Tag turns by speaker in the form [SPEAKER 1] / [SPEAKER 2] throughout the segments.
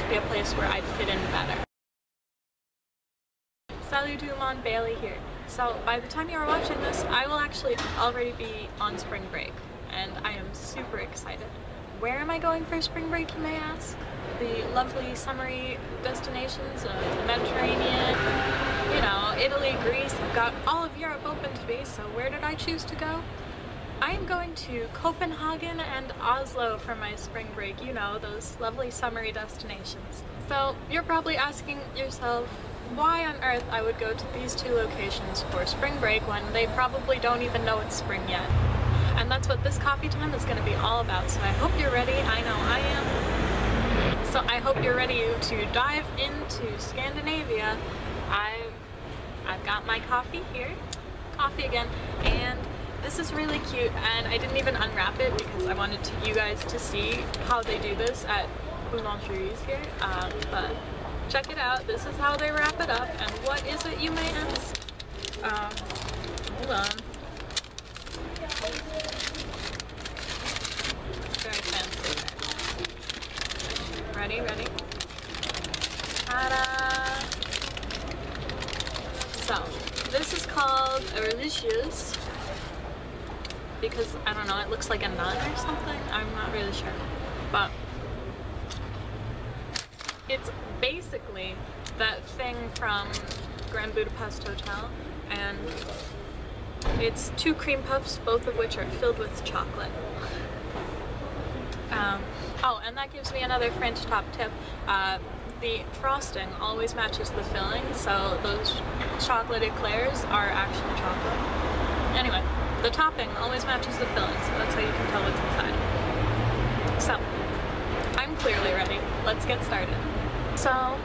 [SPEAKER 1] to be a place where I'd fit in better. Salut tout le monde, Bailey here. So by the time you are watching this, I will actually already be on spring break, and I am super excited. Where am I going for spring break, you may ask? The lovely summery destinations of the Mediterranean, you know, Italy, Greece. I've got all of Europe open to me, so where did I choose to go? I am going to Copenhagen and Oslo for my spring break, you know, those lovely summery destinations. So you're probably asking yourself why on earth I would go to these two locations for spring break when they probably don't even know it's spring yet. And that's what this coffee time is going to be all about, so I hope you're ready. I know I am. So I hope you're ready to dive into Scandinavia. I've got my coffee here, coffee again, and this is really cute, and I didn't even unwrap it because I wanted you guys to see how they do this at boulangeries here, but check it out. This is how they wrap it up, and what is it, you may ask? Hold on. Very fancy. Ready, ready? Ta-da! So, this is called a religious because, I don't know, it looks like a nut or something. I'm not really sure. But it's basically that thing from Grand Budapest Hotel, and it's 2 cream puffs, both of which are filled with chocolate. Oh, and that gives me another French top tip. The frosting always matches the filling, so those chocolate eclairs are actually chocolate. Anyway, the topping always matches the filling, so that's how you can tell what's inside. So, I'm clearly ready. Let's get started. So,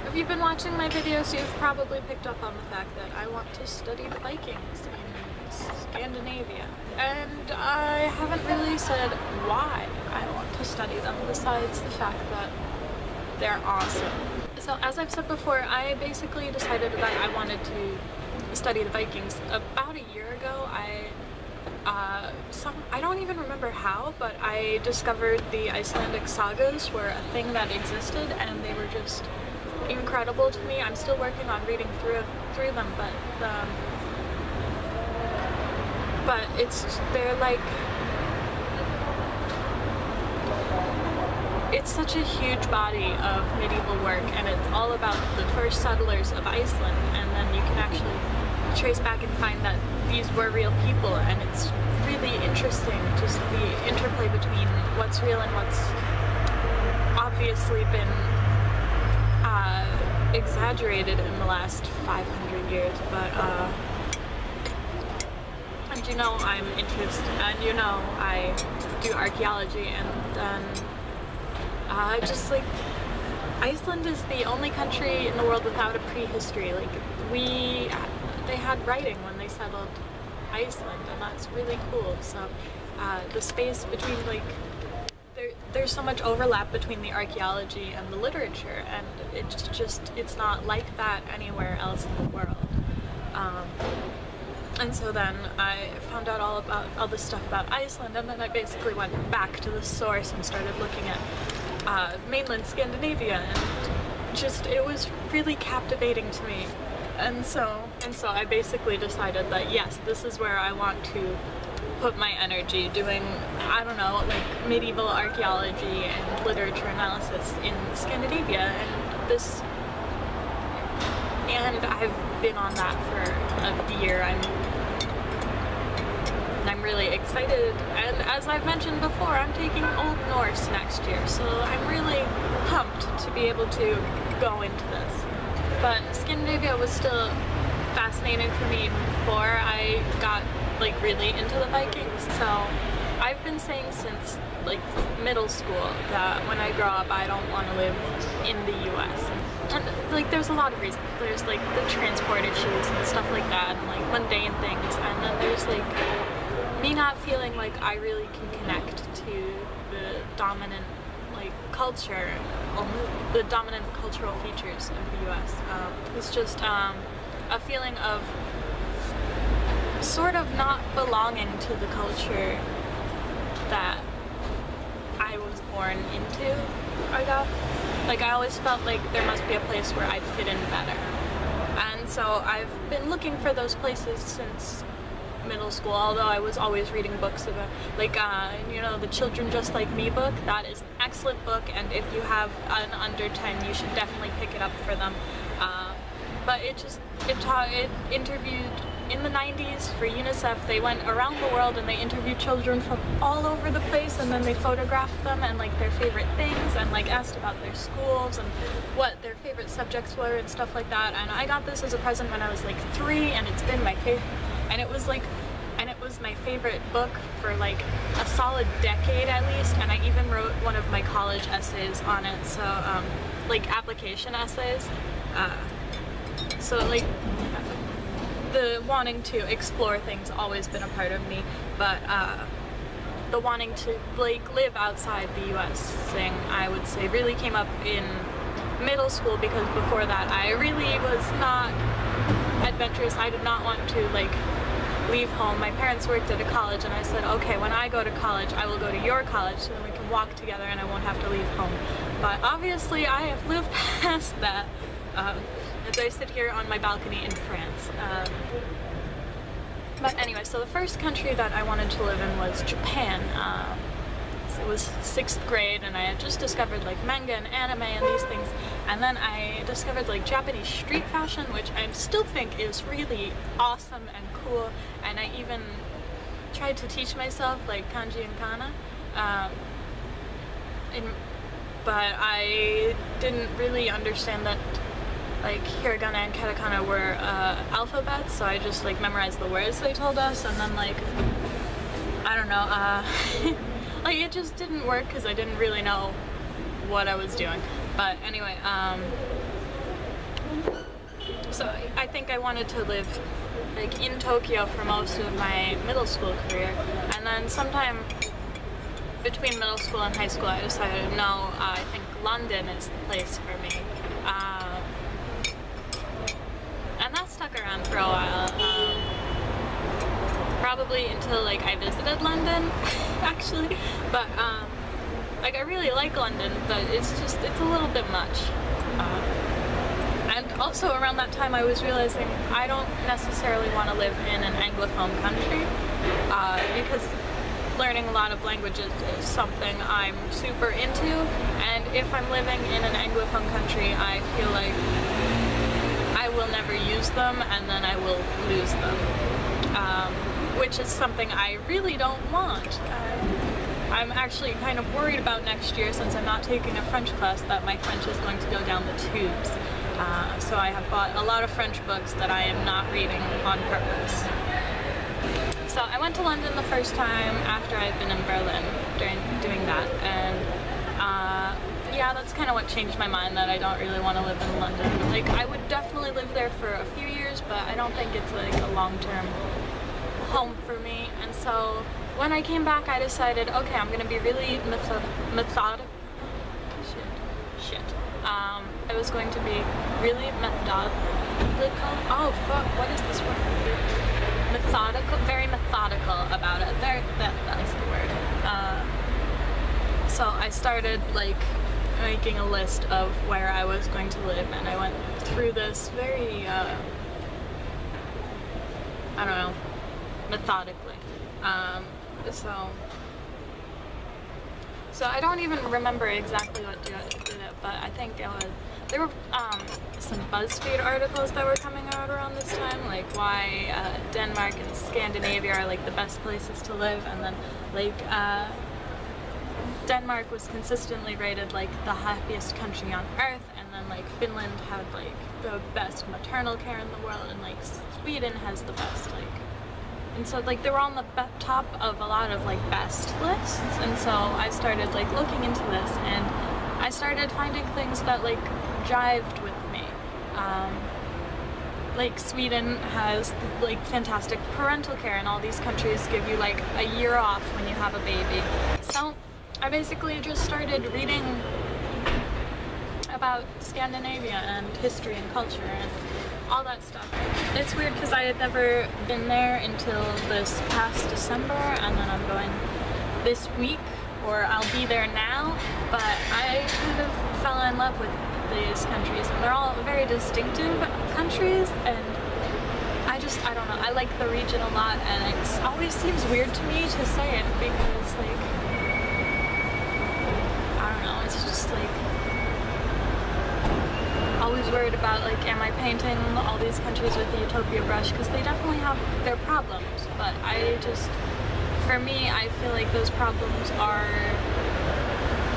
[SPEAKER 1] if you've been watching my videos, you've probably picked up on the fact that I want to study the Vikings in Scandinavia. And I haven't really said why I want to study them, besides the fact that they're awesome. So as I've said before, I basically decided that I wanted to study the Vikings. About a year ago, I don't even remember how, but I discovered the Icelandic sagas were a thing that existed, and they were just incredible to me. I'm still working on reading through them, but they're like, it's such a huge body of medieval work, and it's all about the first settlers of Iceland, and then you can actually trace back and find that these were real people, and it's really interesting just the interplay between what's real and what's obviously been exaggerated in the last 500 years, but and you know I'm interested, and you know I do archaeology, and then just like Iceland is the only country in the world without a prehistory. Like they had writing when they settled Iceland, and that's really cool. So the space between, like, there's so much overlap between the archaeology and the literature, and it's not like that anywhere else in the world. And so then I found out all this stuff about Iceland, and then I basically went back to the source and started looking at mainland Scandinavia, and it was really captivating to me. And so I basically decided that yes, this is where I want to put my energy, doing, I don't know, like medieval archaeology and literature analysis in Scandinavia, and I've been on that for a year. I'm really excited, and as I've mentioned before, I'm taking Old Norse next year, so I'm really pumped to be able to go into this. But Scandinavia was still fascinating for me before I got like really into the Vikings. So I've been saying since like middle school that when I grow up I don't want to live in the US. And like there's a lot of reasons. There's like the transport issues and stuff like that, and like mundane things, and then there's like me not feeling like I really can connect to the dominant culture, the dominant cultural features of the US. It's just a feeling of sort of not belonging to the culture that I was born into, I guess. Like, I always felt like there must be a place where I'd fit in better. And so I've been looking for those places since middle school, although I was always reading books about, like, you know, the Children Just Like Me book. That is an excellent book, and if you have an under 10, you should definitely pick it up for them. But it interviewed, in the 90s for UNICEF, they went around the world and they interviewed children from all over the place, and then they photographed them and like their favorite things, and like asked about their schools and what their favorite subjects were and stuff like that. And I got this as a present when I was like 3, and it's been my favorite, and it was my favorite book for like a solid decade at least, and I even wrote one of my college essays on it, so like application essays. So like the wanting to explore things always been a part of me, but the wanting to like live outside the US thing, I would say, really came up in middle school, because before that I really was not adventurous. I did not want to like leave home. My parents worked at a college, and I said, okay, when I go to college, I will go to your college so then we can walk together and I won't have to leave home. But obviously I have lived past that as I sit here on my balcony in France. But anyway, so the first country that I wanted to live in was Japan. So it was 6th grade, and I had just discovered like manga and anime and these things, and then I discovered like Japanese street fashion, which I still think is really awesome and cool, and I even tried to teach myself like kanji and kana, but I didn't really understand that like hiragana and katakana were alphabets, so I just like memorized the words they told us, and then like, I don't know, like it just didn't work because I didn't really know what I was doing. But anyway, so I think I wanted to live like in Tokyo for most of my middle school career, and then sometime between middle school and high school I decided, no, I think London is the place for me. And that stuck around for a while, probably until like I visited London actually, but like I really like London, but it's a little bit much. And also around that time I was realizing I don't necessarily want to live in an Anglophone country, because learning a lot of languages is something I'm super into, and if I'm living in an Anglophone country, I feel like I will never use them, and then I will lose them, which is something I really don't want. I'm actually kind of worried about next year, since I'm not taking a French class, that my French is going to go down the tubes. So I have bought a lot of French books that I am not reading on purpose. So I went to London the first time after I'd been in Berlin during doing that, and yeah, that's kind of what changed my mind, that I don't really want to live in London. Like, I would definitely live there for a few years, but I don't think it's like a long-term home for me. And so when I came back, I decided, okay, I'm gonna be really methodical. I was going to be really methodical. Oh fuck, what is this word? Methodical, very methodical about it. That's the word. So I started like making a list of where I was going to live, and I went through this very, I don't know, methodically. So I don't even remember exactly what did it, but I think it was, there were some BuzzFeed articles that were coming out around this time, like why Denmark and Scandinavia are like the best places to live, and then like Denmark was consistently rated like the happiest country on earth, and then like Finland had like the best maternal care in the world, and like Sweden has the best, like, and so like they were on the top of a lot of like best lists. And so I started like looking into this, and I started finding things that like jived with me. Like Sweden has like fantastic parental care, and all these countries give you like a year off when you have a baby. So I basically just started reading about Scandinavia and history and culture and all that stuff. It's weird because I had never been there until this past December, and then I'm going this week or I'll be there now, but I kind of fell in love with these countries, and they're all very distinctive countries, and I don't know, I like the region a lot, and it always seems weird to me to say it because, like, I don't know, it's just like, always worried about, like, am I painting all these countries with the Utopia brush, because they definitely have their problems, but for me, I feel like those problems are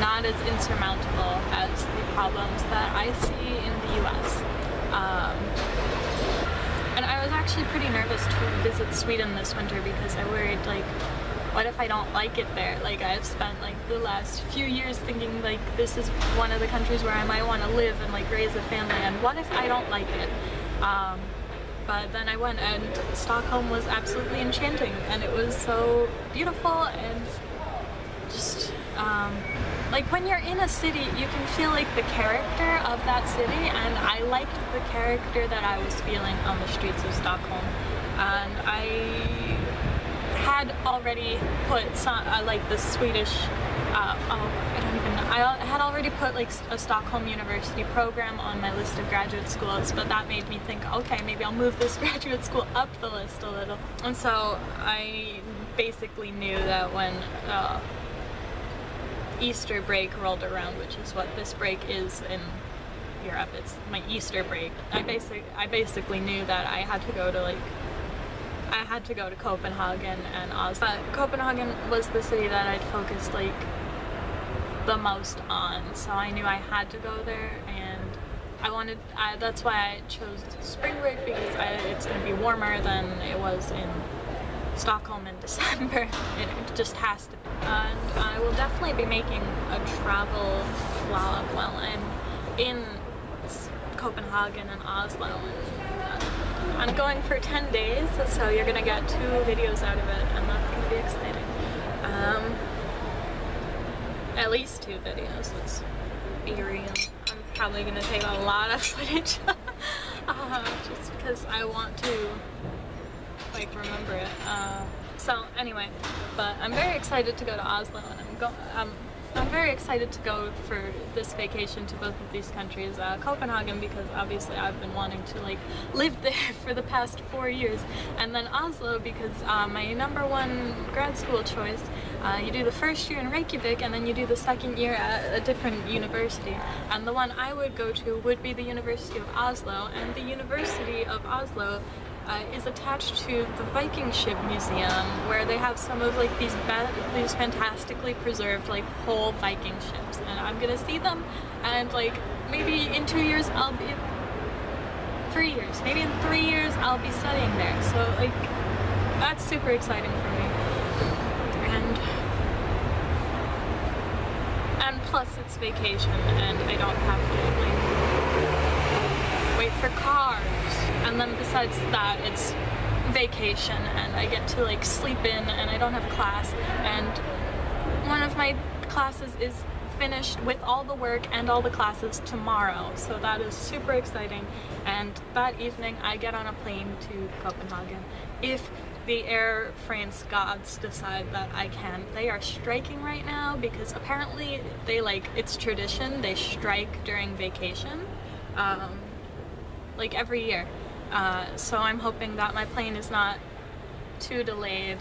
[SPEAKER 1] not as insurmountable as the problems that I see in the US. And I was actually pretty nervous to visit Sweden this winter because I worried, like, what if I don't like it there? Like, I've spent, like, the last few years thinking, like, this is one of the countries where I might want to live and, like, raise a family, and what if I don't like it? But then I went, and Stockholm was absolutely enchanting, and it was so beautiful, and just, like, when you're in a city, you can feel, like, the character of that city, and I liked the character that I was feeling on the streets of Stockholm. And I had already put some, like, the Swedish, I don't even know, I had already put, like, a Stockholm University program on my list of graduate schools, but that made me think, okay, maybe I'll move this graduate school up the list a little. And so I basically knew that when Easter break rolled around, which is what this break is in Europe, it's my Easter break, I basically knew that I had to go to, like, I had to go to Copenhagen and Oslo. Copenhagen was the city that I'd focused, like, the most on, so I knew I had to go there, and that's why I chose spring break, because it's going to be warmer than it was in Stockholm in December. It just has to be. And I will definitely be making a travel vlog while I'm in Copenhagen and Oslo. And I'm going for 10 days, so you're gonna get 2 videos out of it, and that's gonna be exciting. At least 2 videos, let's be real. I'm probably gonna take a lot of footage just because I want to, like, remember it. So anyway, but I'm very excited to go to Oslo, and I'm very excited to go for this vacation to both of these countries. Copenhagen, because obviously I've been wanting to, like, live there for the past 4 years, and then Oslo because my #1 grad school choice, you do the first year in Reykjavik and then you do the second year at a different university, and the one I would go to would be the University of Oslo, and the University of Oslo is attached to the Viking Ship Museum, where they have some of, like, these fantastically preserved, like, whole Viking ships, and I'm gonna see them, and, like, maybe in 2 years I'll be 3 years, maybe in 3 years I'll be studying there, so, like, that's super exciting for me. And plus it's vacation, and I don't have to, like, wait for cars. And then besides that, it's vacation, and I get to, like, sleep in, and I don't have class, and one of my classes is finished with all the work and all the classes tomorrow, so that is super exciting. And that evening I get on a plane to Copenhagen, if the Air France gods decide that I can. They are striking right now because apparently they, like, it's tradition, they strike during vacation, like, every year. So I'm hoping that my plane is not too delayed.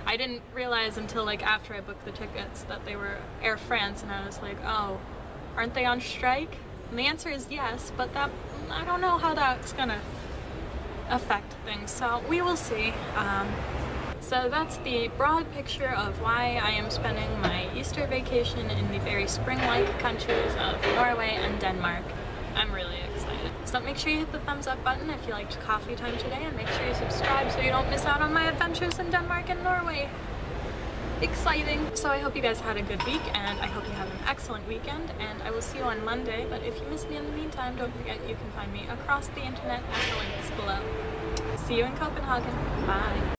[SPEAKER 1] I didn't realize until, like, after I booked the tickets that they were Air France, and I was like, oh, aren't they on strike? And the answer is yes, but that, I don't know how that's gonna affect things, so we will see. So that's the broad picture of why I am spending my Easter vacation in the very spring-like countries of Norway and Denmark. I'm really excited. So make sure you hit the thumbs up button if you liked Coffee Time today, and make sure you subscribe so you don't miss out on my adventures in Denmark and Norway. Exciting! So I hope you guys had a good week, and I hope you have an excellent weekend, and I will see you on Monday, but if you miss me in the meantime, don't forget you can find me across the internet at the links below. See you in Copenhagen. Bye!